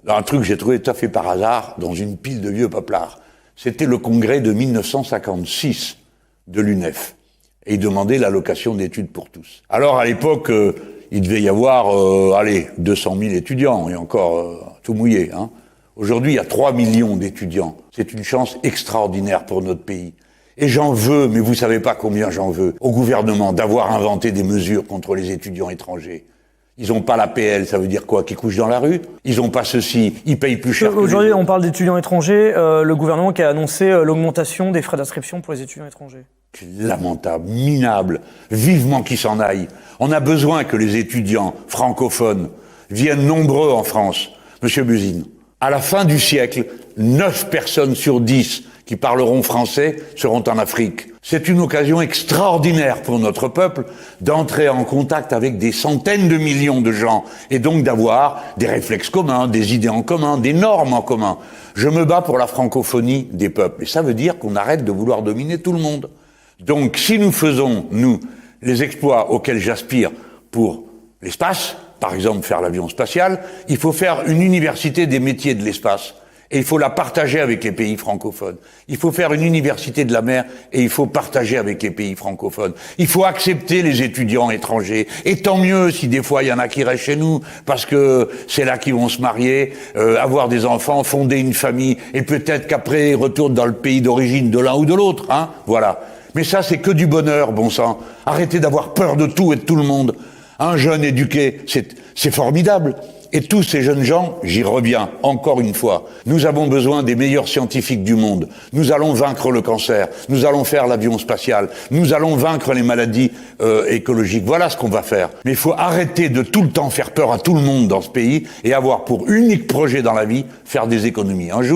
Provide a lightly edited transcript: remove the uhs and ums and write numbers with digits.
Un truc que j'ai trouvé tout à fait par hasard dans une pile de vieux paplards. C'était le congrès de 1956 de l'UNEF. Et il demandait l'allocation d'études pour tous. Alors à l'époque, il devait y avoir, 200 000 étudiants, et encore tout mouillé. Hein. Aujourd'hui, il y a 3 millions d'étudiants. C'est une chance extraordinaire pour notre pays. Et j'en veux, mais vous savez pas combien j'en veux, au gouvernement d'avoir inventé des mesures contre les étudiants étrangers. Ils ont pas l'APL, ça veut dire quoi? Qu'ils couchent dans la rue? Ils ont pas ceci, ils payent plus cher. Aujourd'hui, on parle d'étudiants étrangers. Le gouvernement qui a annoncé l'augmentation des frais d'inscription pour les étudiants étrangers. C'est lamentable, minable, vivement qu'ils s'en aillent. On a besoin que les étudiants francophones viennent nombreux en France. Monsieur Buzyn, à la fin du siècle, 9 personnes sur 10 qui parleront français seront en Afrique. C'est une occasion extraordinaire pour notre peuple d'entrer en contact avec des centaines de millions de gens et donc d'avoir des réflexes communs, des idées en commun, des normes en commun. Je me bats pour la francophonie des peuples et ça veut dire qu'on arrête de vouloir dominer tout le monde. Donc si nous faisons, nous, les exploits auxquels j'aspire pour l'espace, par exemple faire l'avion spatial, il faut faire une université des métiers de l'espace. Et il faut la partager avec les pays francophones. Il faut faire une université de la mer et il faut partager avec les pays francophones. Il faut accepter les étudiants étrangers. Et tant mieux si des fois il y en a qui restent chez nous parce que c'est là qu'ils vont se marier, avoir des enfants, fonder une famille et peut-être qu'après ils retournent dans le pays d'origine de l'un ou de l'autre. Hein, voilà. Mais ça c'est que du bonheur, bon sang. Arrêtez d'avoir peur de tout et de tout le monde. Un jeune éduqué, c'est formidable. Et tous ces jeunes gens, j'y reviens encore une fois, nous avons besoin des meilleurs scientifiques du monde. Nous allons vaincre le cancer, nous allons faire l'avion spatial, nous allons vaincre les maladies écologiques. Voilà ce qu'on va faire. Mais il faut arrêter de tout le temps faire peur à tout le monde dans ce pays et avoir pour unique projet dans la vie, faire des économies. Un jour,